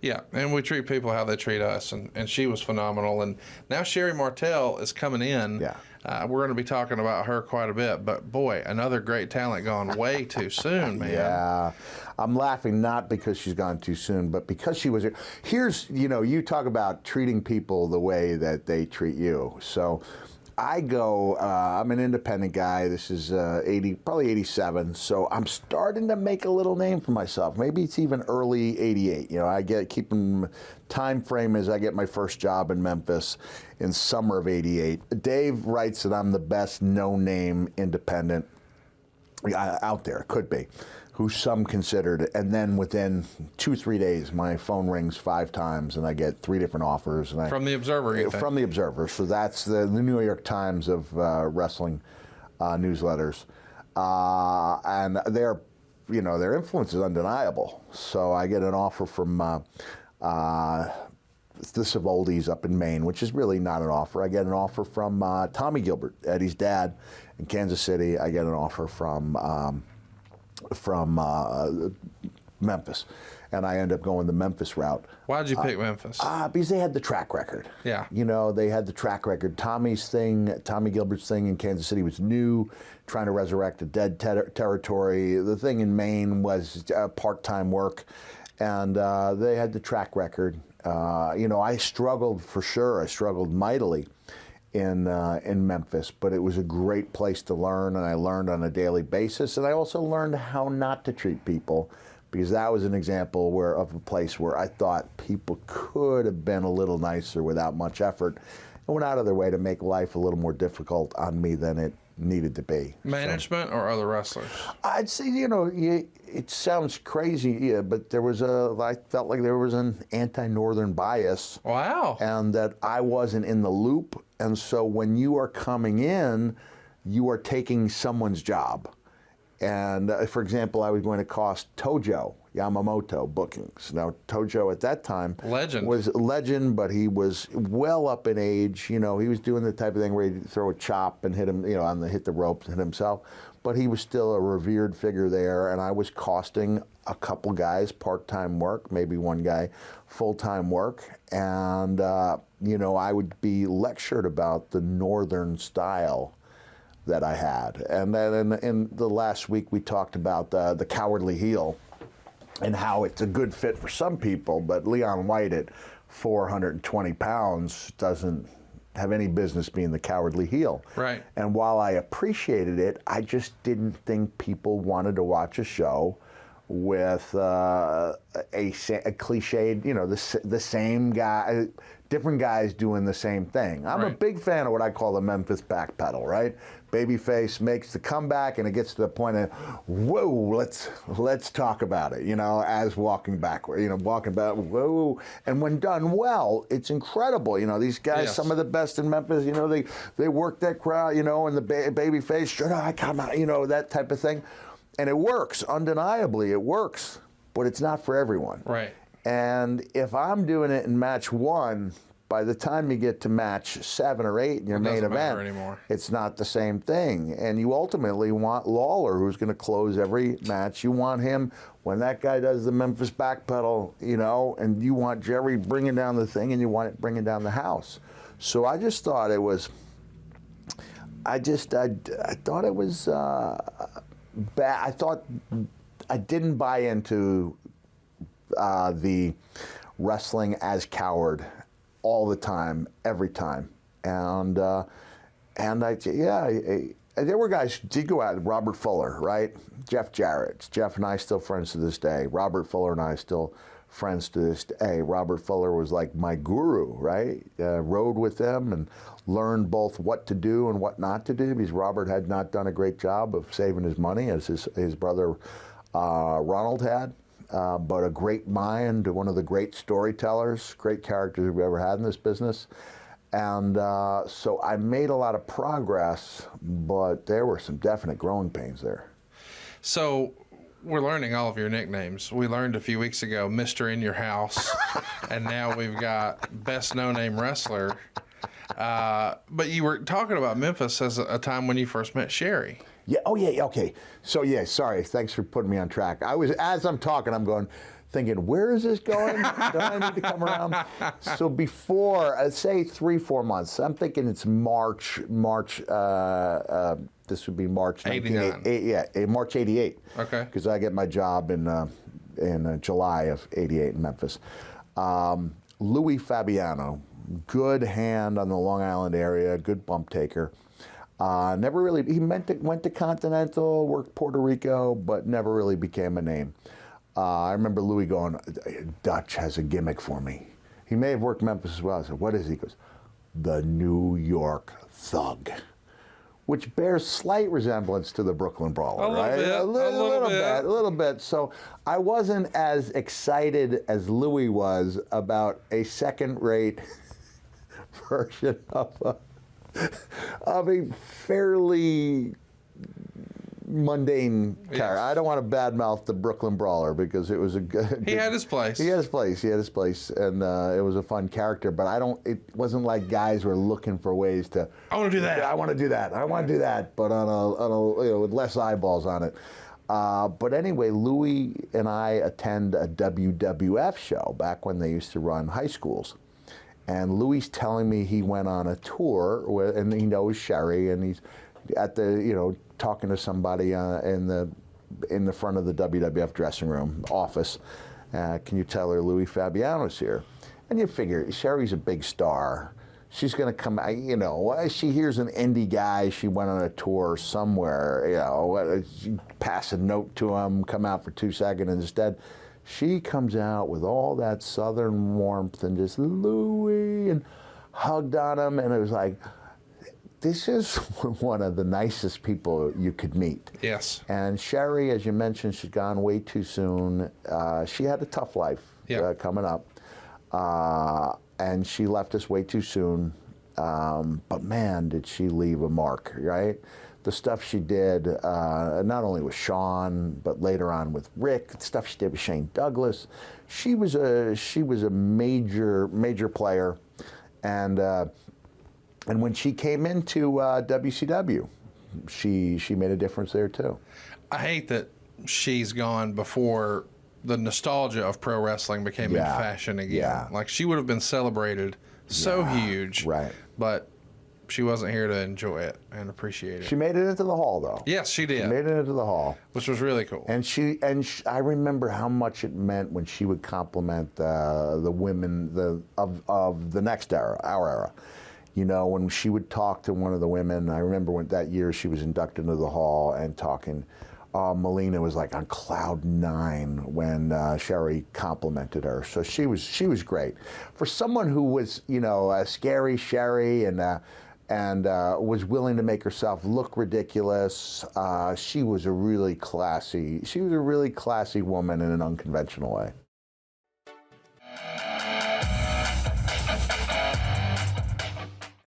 Yeah, and we treat people how they treat us, and she was phenomenal. And now Sheri Martel is coming in. Yeah. We're going to be talking about her quite a bit, but boy, another great talent gone way too soon, man. Yeah. I'm laughing not because she's gone too soon, but because she was here. Here's, you talk about treating people the way that they treat you. So I go, I'm an independent guy. This is probably 87. So I'm starting to make a little name for myself. Maybe it's even early 88. I keeping time frame as I get my first job in Memphis in summer of 88. Dave writes that I'm the best no-name independent out there, could be, who some considered. And then within 2-3 days, my phone rings 5 times and I get 3 different offers. And from the Observer, you think? From the Observer. So that's the New York Times of wrestling newsletters. And their influence is undeniable. So I get an offer from the Savoldi's up in Maine, which is really not an offer. I get an offer from Tommy Gilbert, Eddie's dad, in Kansas City. I get an offer from Memphis, and I end up going the Memphis route. Why did you pick Memphis? Because they had the track record. Yeah. They had the track record. Tommy Gilbert's thing in Kansas City was new, trying to resurrect a dead territory. The thing in Maine was part-time work, and they had the track record. I struggled for sure. I struggled mightily in Memphis, but it was a great place to learn, and I learned on a daily basis, and I also learned how not to treat people, because that was an example of a place where I thought people could have been a little nicer without much effort, and went out of their way to make life a little more difficult on me than it needed to be. Management or other wrestlers? I'd say, it sounds crazy, but I felt like there was an anti-Northern bias. Wow. And that I wasn't in the loop. And so when you are coming in, you are taking someone's job. And for example, I was going to cost Tojo Yamamoto bookings. Now, Tojo at that time was a legend, but he was well up in age. He was doing the type of thing where he'd throw a chop and hit him, hit the ropes and hit himself. But he was still a revered figure there, and I was costing a couple guys part-time work, maybe one guy full-time work. And, I would be lectured about the Northern style that I had. And then in the last week we talked about the cowardly heel and how it's a good fit for some people, but Leon White at 420 pounds doesn't have any business being the cowardly heel. Right. And while I appreciated it, I just didn't think people wanted to watch a show with a cliched, the same guy, different guys doing the same thing. I'm a big fan of what I call the Memphis backpedal, right? Babyface makes the comeback, and it gets to the point of, whoa, let's talk about it, as walking backward, walking back, whoa. And when done well, it's incredible. These guys, some of the best in Memphis, they work that crowd, and the babyface, should I come out, that type of thing. And it works, undeniably, it works, but it's not for everyone. Right. And if I'm doing it in match 1, by the time you get to match 7 or 8 in your main event, it's not the same thing. And you ultimately want Lawler, who's going to close every match. You want him, when that guy does the Memphis backpedal, and you want Jerry bringing down the thing, and you want it bringing down the house. So I just thought it was, I thought it was bad. I thought I didn't buy into the wrestling as coward all the time, every time, and there were guys who did go out. Robert Fuller, right? Jeff Jarrett. Jeff and I still friends to this day. Robert Fuller and I still friends to this day. Robert Fuller was like my guru, right? Rode with them and learned both what to do and what not to do, because Robert had not done a great job of saving his money as his brother Ronald had. But a great mind, one of the great storytellers, great characters we've ever had in this business. And so I made a lot of progress, but there were some definite growing pains there. So we're learning all of your nicknames. We learned a few weeks ago, Mr. In Your House, and now we've got Best No-Name Wrestler. But you were talking about Memphis as a time when you first met Sheri. Yeah. Oh, yeah. Okay. So, yeah. Sorry. Thanks for putting me on track. As I'm talking, I'm going, thinking, where is this going? Don't I need to come around? So before, say 3-4 months, I'm thinking it's March, this would be March 89. March 88. Okay. Because I get my job in July of 88 in Memphis. Louis Fabiano, good hand on the Long Island area, good bump taker. Never really, went to Continental, worked Puerto Rico, but never really became a name. I remember Louis going, Dutch has a gimmick for me. He may have worked Memphis as well. I said, what is he? He goes, the New York Thug, which bears slight resemblance to the Brooklyn Brawler, right? A little bit. So I wasn't as excited as Louis was about a second-rate version of a fairly mundane character. I don't want to badmouth the Brooklyn Brawler because it was a good. He had his place. He had his place, and it was a fun character. But it wasn't like guys were looking for ways to. I want to do that. I want to do that. I want to do that, but on a with less eyeballs on it. But anyway, Louis and I attend a WWF show back when they used to run high schools. And Louis telling me he went on a tour and he knows Sheri, and he's at the talking to somebody in the front of the WWF dressing room office. Can you tell her Louis Fabiano's here? And you figure Sheri's a big star. She's going to come. She hears an indie guy. She went on a tour somewhere. She pass a note to him, come out for 2 seconds, and instead. She comes out with all that southern warmth and just Louis and hugged on him, and it was like, this is one of the nicest people you could meet. Yes. And Sheri, as you mentioned, she's gone way too soon. She had a tough life coming up, and she left us way too soon. But man, did she leave a mark, right? The stuff she did, not only with Sean, but later on with Rick, the stuff she did with Shane Douglas. She was a major player, and when she came into WCW, she made a difference there too. I hate that she's gone before the nostalgia of pro wrestling became in fashion again. Yeah. Like, she would have been celebrated so huge, right? But she wasn't here to enjoy it and appreciate it. She made it into the hall, though. Yes, she did. She made it into the hall, which was really cool. And I remember how much it meant when she would compliment the women of the next era, our era. When she would talk to one of the women. I remember that year she was inducted into the hall and talking. Melina was like on cloud 9 when Sheri complimented her. So she was great. For someone who was a scary Sheri and was willing to make herself look ridiculous. She was a really classy woman in an unconventional way.